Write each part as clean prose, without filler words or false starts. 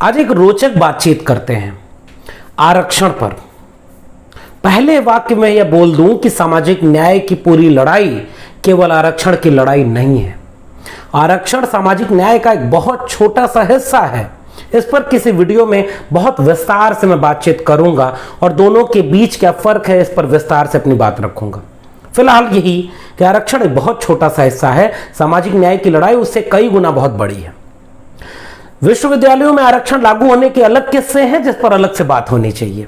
आज एक रोचक बातचीत करते हैं आरक्षण पर। पहले वाक्य में यह बोल दूं कि सामाजिक न्याय की पूरी लड़ाई केवल आरक्षण की लड़ाई नहीं है। आरक्षण सामाजिक न्याय का एक बहुत छोटा सा हिस्सा है। इस पर किसी वीडियो में बहुत विस्तार से मैं बातचीत करूंगा और दोनों के बीच क्या फर्क है इस पर विस्तार से अपनी बात रखूंगा। फिलहाल यही कि आरक्षण एक बहुत छोटा सा हिस्सा है, सामाजिक न्याय की लड़ाई उससे कई गुना बहुत बड़ी है। विश्वविद्यालयों में आरक्षण लागू होने के अलग किस्से हैं जिस पर अलग से बात होनी चाहिए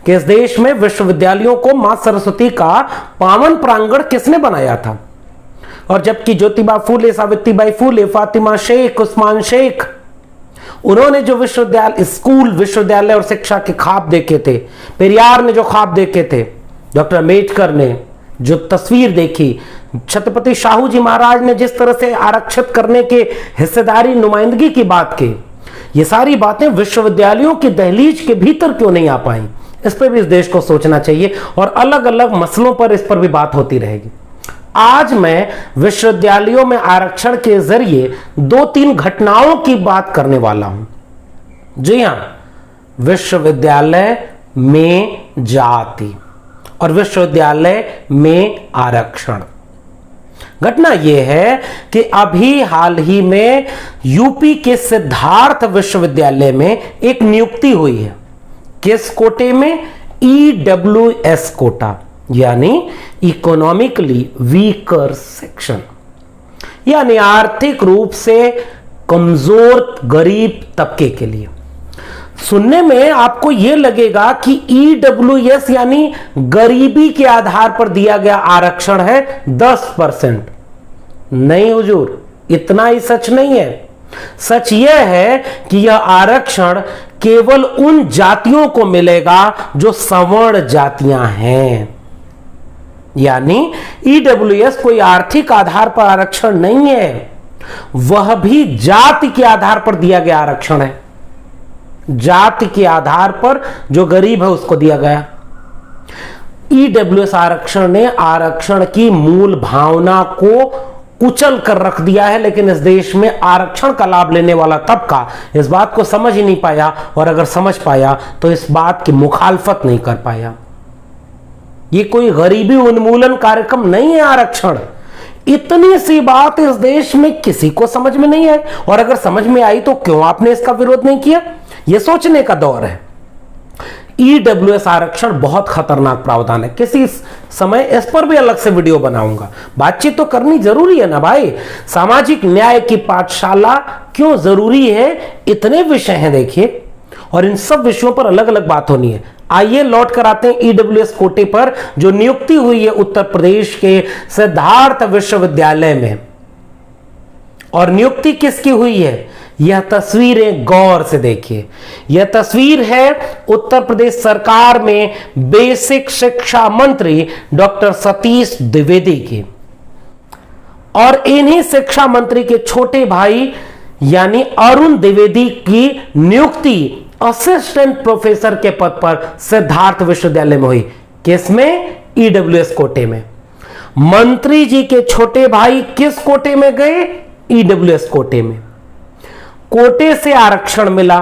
कि इस देश में विश्वविद्यालयों को मां सरस्वती का पावन प्रांगण किसने बनाया था। और जबकि ज्योतिबा फूले, सावित्रीबाई फूले, फातिमा शेख, उस्मान शेख, उन्होंने जो विश्वविद्यालय और शिक्षा के ख्वाब देखे थे, पेरियार ने जो ख्वाब देखे थे, डॉक्टर अम्बेडकर ने जो तस्वीर देखी, छत्रपति शाहू जी महाराज ने जिस तरह से आरक्षित करने के हिस्सेदारी नुमाइंदगी की की बात ये सारी बातें विश्वविद्यालयों की दहलीज के भीतर क्यों नहीं आ पाई, इस पर भी इस देश को सोचना चाहिए और अलग अलग मसलों पर इस पर भी बात होती रहेगी। आज मैं विश्वविद्यालयों में आरक्षण के जरिए 2-3 घटनाओं की बात करने वाला हूं। जी हां, विश्वविद्यालय में जाति और विश्वविद्यालय में आरक्षण। घटना यह है कि अभी हाल ही में यूपी के सिद्धार्थ विश्वविद्यालय में एक नियुक्ति हुई है। किस कोटे में? ईडब्ल्यूएस कोटा, यानी इकोनॉमिकली वीकर सेक्शन, यानी आर्थिक रूप से कमजोर गरीब तबके के लिए। सुनने में आपको यह लगेगा कि ईडब्ल्यूएस यानी गरीबी के आधार पर दिया गया आरक्षण है 10%। नहीं हुजूर, इतना ही सच नहीं है। सच यह है कि यह आरक्षण केवल उन जातियों को मिलेगा जो सवर्ण जातियां हैं। यानी ईडब्ल्यूएस कोई आर्थिक आधार पर आरक्षण नहीं है, वह भी जाति के आधार पर दिया गया आरक्षण है। जाति के आधार पर जो गरीब है उसको दिया गया। ईडब्ल्यूएस आरक्षण ने आरक्षण की मूल भावना को कुचल कर रख दिया है, लेकिन इस देश में आरक्षण का लाभ लेने वाला तबका इस बात को समझ ही नहीं पाया, और अगर समझ पाया तो इस बात की मुखालफत नहीं कर पाया। ये कोई गरीबी उन्मूलन कार्यक्रम नहीं है आरक्षण। इतनी सी बात इस देश में किसी को समझ में नहीं आई, और अगर समझ में आई तो क्यों आपने इसका विरोध नहीं किया, यह सोचने का दौर है। ईडब्ल्यूएस आरक्षण बहुत खतरनाक प्रावधान है। किसी समय इस पर भी अलग से वीडियो बनाऊंगा। बातचीत तो करनी जरूरी है ना भाई। सामाजिक न्याय की पाठशाला क्यों जरूरी है, इतने विषय हैं देखिए, और इन सब विषयों पर अलग अलग बात होनी है। आइए लौट कर आते हैं ईडब्ल्यूएस कोटे पर जो नियुक्ति हुई है उत्तर प्रदेश के सिद्धार्थ विश्वविद्यालय में। और नियुक्ति किसकी हुई है, यह तस्वीरें गौर से देखिए। यह तस्वीर है उत्तर प्रदेश सरकार में बेसिक शिक्षा मंत्री डॉक्टर सतीश द्विवेदी की, और इन्हीं शिक्षा मंत्री के छोटे भाई यानी अरुण द्विवेदी की नियुक्ति असिस्टेंट प्रोफेसर के पद पर सिद्धार्थ विश्वविद्यालय में हुई। किसमें? ईडब्ल्यूएस कोटे में। मंत्री जी के छोटे भाई किस कोटे में गए? ईडब्ल्यूएस कोटे में। कोटे से आरक्षण मिला।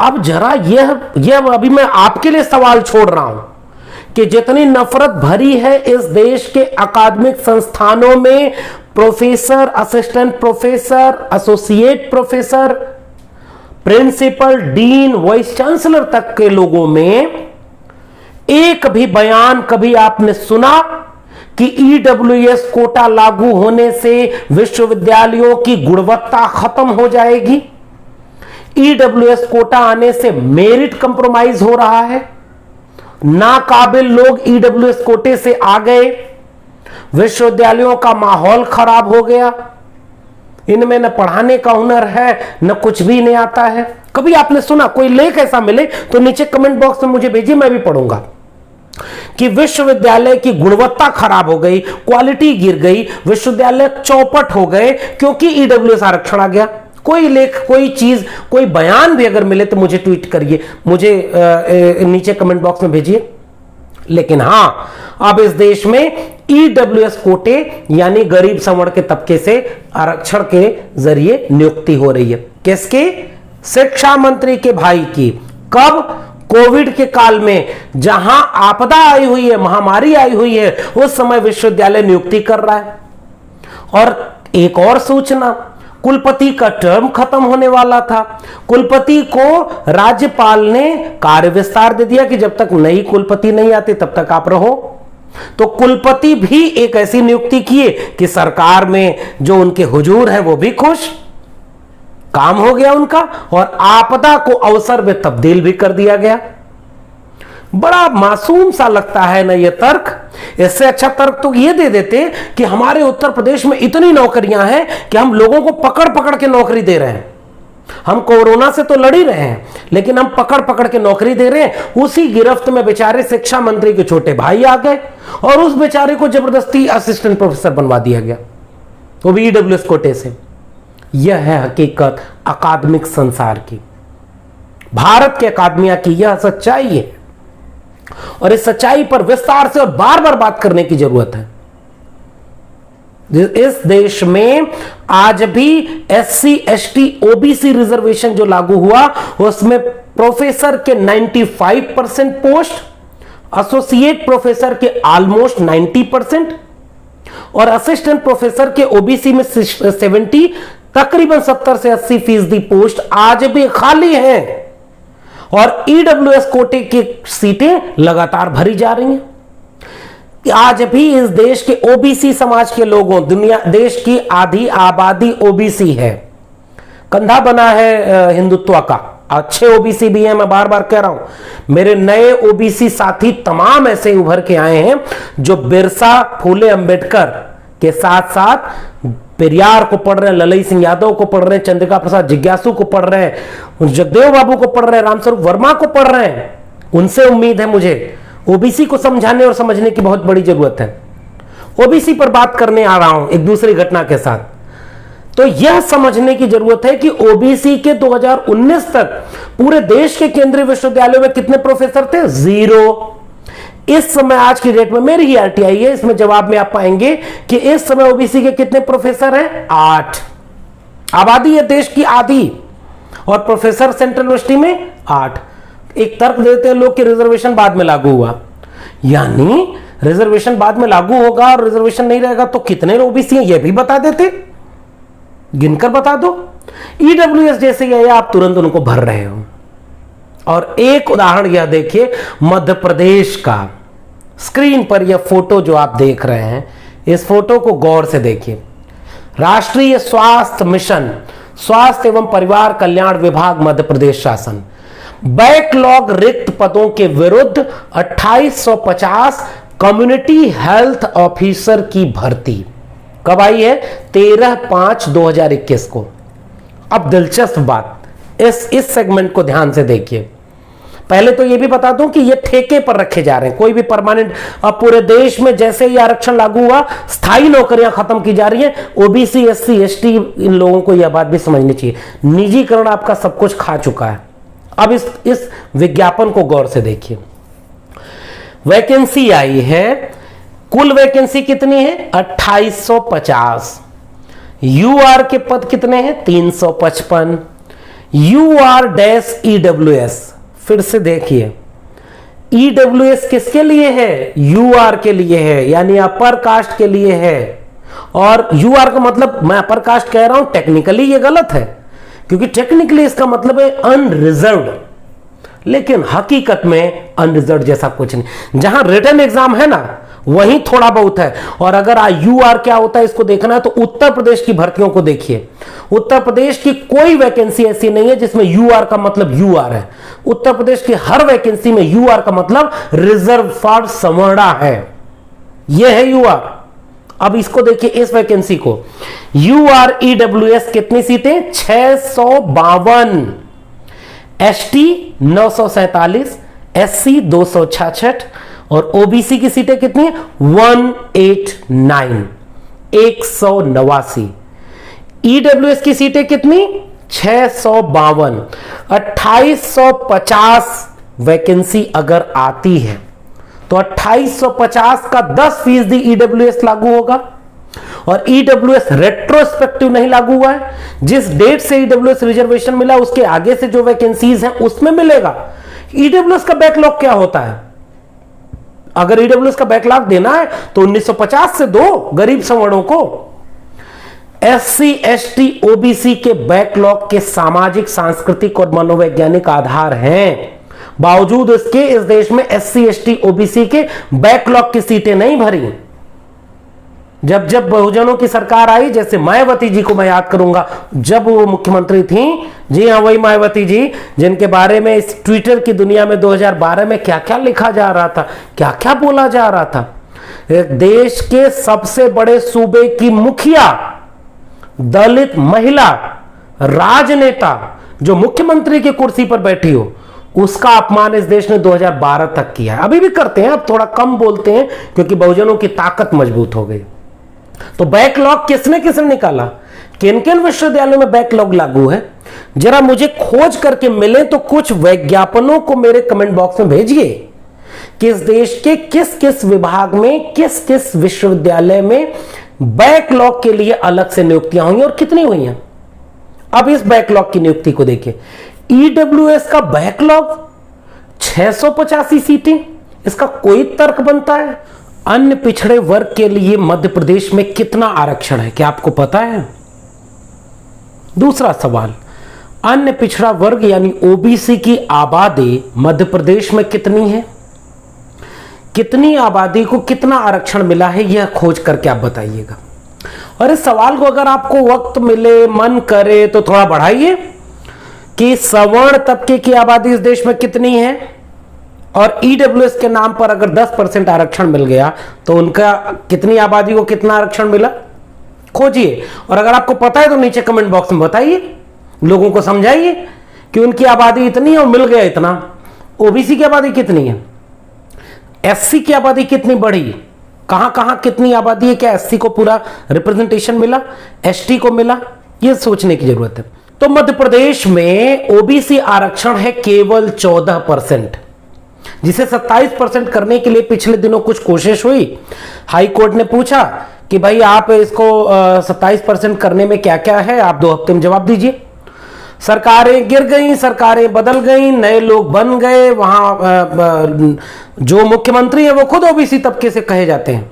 अब जरा यह अभी मैं आपके लिए सवाल छोड़ रहा हूं कि जितनी नफरत भरी है इस देश के अकादमिक संस्थानों में professor, assistant professor, associate professor, principal, dean, vice chancellor तक के लोगों में एक भी बयान कभी आपने सुना कि ईडब्ल्यूएस कोटा लागू होने से विश्वविद्यालयों की गुणवत्ता खत्म हो जाएगी? ईडब्ल्यूएस कोटा आने से मेरिट कंप्रोमाइज हो रहा है, नाकाबिल लोग ईडब्ल्यूएस कोटे से आ गए, विश्वविद्यालयों का माहौल खराब हो गया, इनमें न पढ़ाने का हुनर है न कुछ भी नहीं आता है। कभी आपने सुना? कोई लेख ऐसा मिले तो नीचे कमेंट बॉक्स में मुझे भेजिए, मैं भी पढ़ूंगा कि विश्वविद्यालय की गुणवत्ता खराब हो गई, क्वालिटी गिर गई, विश्वविद्यालय चौपट हो गए क्योंकि ईडब्ल्यूएस आरक्षण आ गया। कोई लेख, कोई चीज, कोई बयान भी अगर मिले तो मुझे ट्वीट करिए, मुझे नीचे कमेंट बॉक्स में भेजिए। लेकिन हां, अब इस देश में ईडब्ल्यूएस कोटे यानी गरीब सवर्ण के तबके से आरक्षण के जरिए नियुक्ति हो रही है। किसके? शिक्षा मंत्री के भाई की। कब? कोविड के काल में, जहां आपदा आई हुई है, महामारी आई हुई है, उस समय विश्वविद्यालय नियुक्ति कर रहा है। और एक और सूचना, कुलपति का टर्म खत्म होने वाला था। कुलपति को राज्यपाल ने कार्य विस्तार दे दिया कि जब तक नई कुलपति नहीं आती तब तक आप रहो। तो कुलपति भी एक ऐसी नियुक्ति किए कि सरकार में जो उनके हुजूर हैं वो भी खुश, काम हो गया उनका, और आपदा को अवसर में तब्दील भी कर दिया गया। बड़ा मासूम सा लगता है ना ये तर्क। इससे अच्छा तर्क तो ये दे देते कि हमारे उत्तर प्रदेश में इतनी नौकरियां हैं कि हम लोगों को पकड़ पकड़ के नौकरी दे रहे हैं। हम कोरोना से तो लड़ ही रहे हैं, लेकिन हम पकड़ पकड़ के नौकरी दे रहे हैं। उसी गिरफ्त में बेचारे शिक्षा मंत्री के छोटे भाई आ गए और उस बेचारे को जबरदस्ती असिस्टेंट प्रोफेसर बनवा दिया गया, वो भी ईडब्ल्यूएस कोटे से। यह है हकीकत अकादमिक संसार की, भारत के अकादमिया की यह सच्चाई है, और इस सच्चाई पर विस्तार से और बार बार बात करने की जरूरत है। इस देश में आज भी एससी, एसटी, ओबीसी रिजर्वेशन जो लागू हुआ, उसमें प्रोफेसर के 95% पोस्ट, एसोसिएट प्रोफेसर के ऑलमोस्ट 90% और असिस्टेंट प्रोफेसर के ओबीसी में 70, तकरीबन 70 से 80% पोस्ट आज भी खाली हैं। और ईडब्ल्यूएस कोटे की सीटें लगातार भरी जा रही हैं। आज भी इस देश के ओबीसी समाज के लोगों, देश की आधी आबादी ओबीसी है, कंधा बना है हिंदुत्व का। अच्छे ओबीसी भी हैं, मैं बार बार कह रहा हूं। मेरे नए ओबीसी साथी तमाम ऐसे उभर के आए हैं जो बिरसा, फूले अंबेडकर के साथ साथ पेरियार को पढ़ रहे हैं, ललई सिंह यादव को पढ़ रहे हैं, चंद्रिका प्रसाद जिज्ञासु को पढ़ रहे हैं, जगदेव बाबू को पढ़ रहे हैं, रामस्वरूप वर्मा को पढ़ रहे हैं। उनसे उम्मीद है मुझे ओबीसी को समझाने और समझने की बहुत बड़ी जरूरत है। ओबीसी पर बात करने आ रहा हूं एक दूसरी घटना के साथ। तो यह समझने की जरूरत है कि ओबीसी के 2019 तक पूरे देश के केंद्रीय विश्वविद्यालयों में कितने प्रोफेसर थे? 0। इस समय आज की डेट में मेरी ही आरटीआई है, इसमें जवाब में आप पाएंगे कि इस समय ओबीसी के कितने प्रोफेसर हैं? 8। आबादी है देश की आधी, और प्रोफेसर सेंट्रल यूनिवर्सिटी में 8। एक तर्क देते हैं लोग कि रिजर्वेशन बाद में लागू हुआ, यानी रिजर्वेशन बाद में लागू होगा और रिजर्वेशन नहीं रहेगा तो कितने ओबीसी हैं यह भी बता देते, गिनकर बता दो। ईडब्ल्यूएस जैसे ही आप तुरंत उनको भर रहे हो। और एक उदाहरण यह देखिए मध्य प्रदेश का, स्क्रीन पर यह फोटो जो आप देख रहे हैं, इस फोटो को गौर से देखिए। राष्ट्रीय स्वास्थ्य मिशन, स्वास्थ्य एवं परिवार कल्याण विभाग, मध्य प्रदेश शासन, बैकलॉग रिक्त पदों के विरुद्ध 2850 कम्युनिटी हेल्थ ऑफिसर की भर्ती कब आई है? 13/5/2021 को। अब दिलचस्प बात, इस सेगमेंट को ध्यान से देखिए। पहले तो यह भी बता दूं कि ये ठेके पर रखे जा रहे हैं, कोई भी परमानेंट। अब पूरे देश में जैसे ही आरक्षण लागू हुआ, स्थायी नौकरियां खत्म की जा रही हैं। ओबीसी, एससी, एसटी, इन लोगों को यह बात भी समझनी चाहिए, निजीकरण आपका सब कुछ खा चुका है। अब इस विज्ञापन को गौर से देखिए। वैकेंसी आई है, कुल वैकेंसी कितनी है? 2850। यूआर के पद कितने हैं? 355। UR-EWS, फिर से देखिए, EWS किसके लिए है? UR के लिए है, यानी अपर कास्ट के लिए है। और UR का मतलब, मैं अपर कास्ट कह रहा हूं, टेक्निकली ये गलत है, क्योंकि टेक्निकली इसका मतलब है अनरिजर्व्ड, लेकिन हकीकत में अनरिजर्व्ड जैसा कुछ नहीं। जहां रिटन एग्जाम है ना, वहीं थोड़ा बहुत है। और अगर यूआर क्या होता है इसको देखना है तो उत्तर प्रदेश की भर्तियों को देखिए। उत्तर प्रदेश की कोई वैकेंसी ऐसी नहीं है जिसमें यूआर का मतलब यूआर है। उत्तर प्रदेश की हर वैकेंसी में यूआर का मतलब रिजर्व फॉर सवर्णा है, यह है यूआर। अब इसको देखिए, इस वैकेंसी को, यूआर ईडब्ल्यूएस कितनी सीटें? 652, एसटी 947, एससी 266 और ओबीसी की सीटें कितनी है? 189, 189। ईडब्ल्यूएस की सीटें कितनी? 652। 2850 वैकेंसी अगर आती है तो 2850 का 10% ईडब्ल्यूएस लागू होगा, और ईडब्ल्यूएस रेट्रोस्पेक्टिव नहीं लागू हुआ है। जिस डेट से ईडब्ल्यूएस रिजर्वेशन मिला उसके आगे से जो वैकेंसीज हैं उसमें मिलेगा। ईडब्ल्यूएस का बैकलॉग क्या होता है? अगर ईडब्ल्यूएस का बैकलॉग देना है तो 1950 से दो गरीब सवर्णों को। एससी एसटी ओबीसी के बैकलॉग के सामाजिक सांस्कृतिक और मनोवैज्ञानिक आधार हैं, बावजूद इसके इस देश में एससी एसटी ओबीसी के बैकलॉग की सीटें नहीं भरी। जब जब बहुजनों की सरकार आई, जैसे मायावती जी को मैं याद करूंगा जब वो मुख्यमंत्री थी, जी हां वही मायावती जी जिनके बारे में इस ट्विटर की दुनिया में 2012 में क्या क्या लिखा जा रहा था, क्या क्या बोला जा रहा था। एक देश के सबसे बड़े सूबे की मुखिया, दलित महिला राजनेता जो मुख्यमंत्री की कुर्सी पर बैठी हो, उसका अपमान इस देश ने 2012 तक किया है। अभी भी करते हैं, अब थोड़ा कम बोलते हैं क्योंकि बहुजनों की ताकत मजबूत हो गई। तो बैकलॉग किसने किसने निकाला? किन किन विश्वविद्यालयों में बैकलॉग लागू है? जरा मुझे खोज करके मिले तो कुछ विज्ञापनों को मेरे कमेंट बॉक्स में भेजिए कि इस देश के किस किस विभाग में, किस किस विश्वविद्यालय में बैकलॉग के लिए अलग से नियुक्तियां हुई और कितनी हुई हैं। अब इस बैकलॉग की नियुक्ति को देखिए। ईडब्ल्यूएस का बैकलॉग 685 सीटें, इसका कोई तर्क बनता है? अन्य पिछड़े वर्ग के लिए मध्य प्रदेश में कितना आरक्षण है, क्या आपको पता है? दूसरा सवाल, अन्य पिछड़ा वर्ग यानी ओबीसी की आबादी मध्य प्रदेश में कितनी है? कितनी आबादी को कितना आरक्षण मिला है, यह खोज करके आप बताइएगा। और इस सवाल को अगर आपको वक्त मिले, मन करे तो थोड़ा बढ़ाइए कि सवर्ण तबके की आबादी इस देश में कितनी है और ईडब्ल्यूएस के नाम पर अगर 10% आरक्षण मिल गया तो उनका कितनी आबादी को कितना आरक्षण मिला, खोजिए। और अगर आपको पता है तो नीचे कमेंट बॉक्स में बताइए, लोगों को समझाइए कि उनकी आबादी इतनी है और मिल गया इतना। ओबीसी की आबादी कितनी है, एससी की आबादी कितनी बढ़ी, कहां कहां कितनी आबादी है, क्या एससी को पूरा रिप्रेजेंटेशन मिला, एसटी को मिला, यह सोचने की जरूरत है। तो मध्य प्रदेश में ओबीसी आरक्षण है केवल 14%, जिसे 27% करने के लिए पिछले दिनों कुछ कोशिश हुई। हाई कोर्ट ने पूछा कि भाई आप इसको 27% करने में क्या क्या है, आप 2 हफ्ते में जवाब दीजिए। सरकारें गिर गई, सरकारें बदल गई, नए लोग बन गए, वहां जो मुख्यमंत्री है वो खुद ओबीसी तबके से कहे जाते हैं।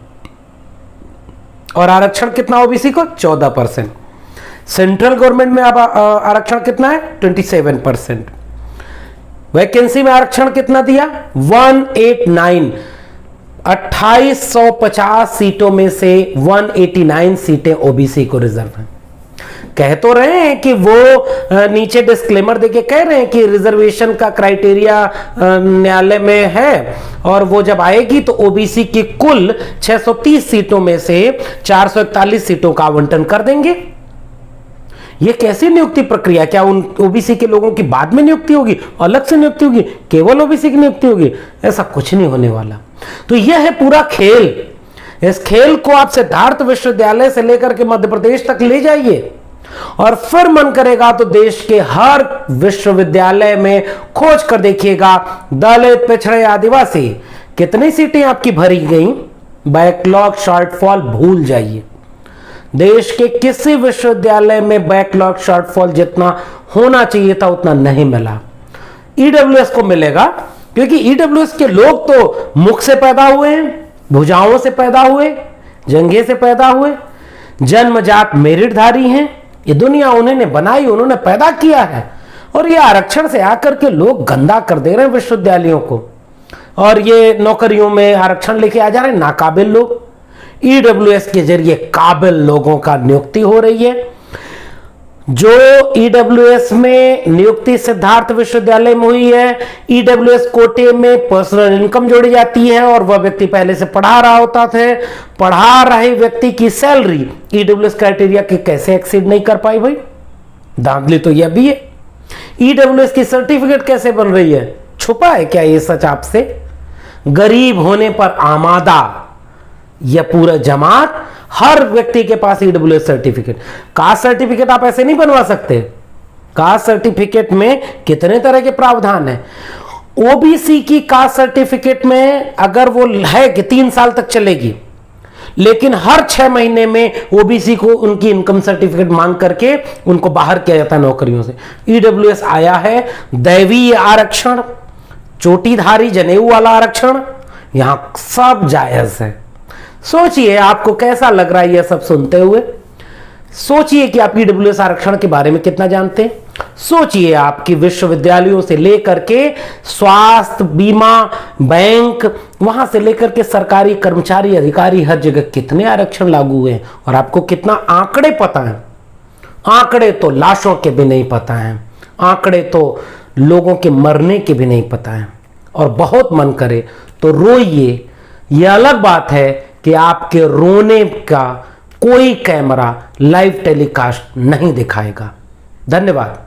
और आरक्षण कितना ओबीसी को? 14%। सेंट्रल गवर्नमेंट में अब आरक्षण कितना है? 27%। वैकेंसी में आरक्षण कितना दिया? 189। 2850 सीटों में से 189 सीटें ओबीसी को रिजर्व हैं। कह तो रहे हैं कि वो नीचे डिस्क्लेमर देके कह रहे हैं कि रिजर्वेशन का क्राइटेरिया न्यायालय में है और वो जब आएगी तो ओबीसी की कुल 630 सीटों में से 441 सीटों का आवंटन कर देंगे। ये कैसी नियुक्ति प्रक्रिया? क्या उन ओबीसी के लोगों की बाद में नियुक्ति होगी, अलग से नियुक्ति होगी, केवल ओबीसी की नियुक्ति होगी? ऐसा कुछ नहीं होने वाला। तो यह है पूरा खेल। इस खेल को आप सिद्धार्थ विश्वविद्यालय से लेकर के मध्य प्रदेश तक ले जाइए और फिर मन करेगा तो देश के हर विश्वविद्यालय में खोज कर देखिएगा दलित, पिछड़े, आदिवासी कितनी सीटें आपकी भरी गई। बैकलॉग शॉर्टफॉल भूल जाइए। देश के किसी विश्वविद्यालय में बैकलॉग शॉर्टफॉल जितना होना चाहिए था उतना नहीं मिला। ईडब्ल्यूएस को मिलेगा क्योंकि ईडब्ल्यूएस के लोग तो मुख से पैदा हुए हैं, भुजाओं से पैदा हुए, जंघे से पैदा हुए, जन्मजात मेरिटधारी हैं। ये दुनिया उन्होंने बनाई, उन्होंने पैदा किया है। और ये आरक्षण से आकर के लोग गंदा कर दे रहे हैं विश्वविद्यालयों को और ये नौकरियों में आरक्षण लेके आ जा रहे हैं नाकाबिल लोग। ईडब्ल्यूएस के जरिए काबिल लोगों का नियुक्ति हो रही है। जो ईडब्ल्यूएस में नियुक्ति सिद्धार्थ विश्वविद्यालय में हुई है, ईडब्ल्यूएस कोटे में पर्सनल इनकम जोड़ी जाती है और वह व्यक्ति पहले से पढ़ा रहा होता था। पढ़ा रहे व्यक्ति की सैलरी ईडब्ल्यूएस क्राइटेरिया के कैसे एक्सीड नहीं कर पाई भाई? धांधली तो यह भी है। ईडब्ल्यूएस की सर्टिफिकेट कैसे बन रही है? छुपा है क्या ये सच आपसे? गरीब होने पर आमादा यह पूरा जमात, हर व्यक्ति के पास ईडब्ल्यूएस सर्टिफिकेट। कास्ट सर्टिफिकेट आप ऐसे नहीं बनवा सकते। कास्ट सर्टिफिकेट में कितने तरह के प्रावधान हैं। ओबीसी की कास्ट सर्टिफिकेट में अगर वो है कि 3 साल तक चलेगी, लेकिन हर 6 महीने में ओबीसी को उनकी इनकम सर्टिफिकेट मांग करके उनको बाहर किया जाता है नौकरियों से। ईडब्ल्यूएस आया है दैवीय आरक्षण, चोटीधारी जनेऊ वाला आरक्षण, यहां सब जायज है। सोचिए आपको कैसा लग रहा है यह सब सुनते हुए। सोचिए कि आप ईडब्ल्यूएस आरक्षण के बारे में कितना जानते हैं। सोचिए आपकी विश्वविद्यालयों से लेकर के स्वास्थ्य बीमा बैंक, वहां से लेकर के सरकारी कर्मचारी अधिकारी हर जगह कितने आरक्षण लागू हुए हैं और आपको कितना आंकड़े पता है। आंकड़े तो लाशों के भी नहीं पता है, आंकड़े तो लोगों के मरने के भी नहीं पता है। और बहुत मन करे तो रोइए, यह अलग बात है कि आपके रोने का कोई कैमरा लाइव टेलीकास्ट नहीं दिखाएगा। धन्यवाद।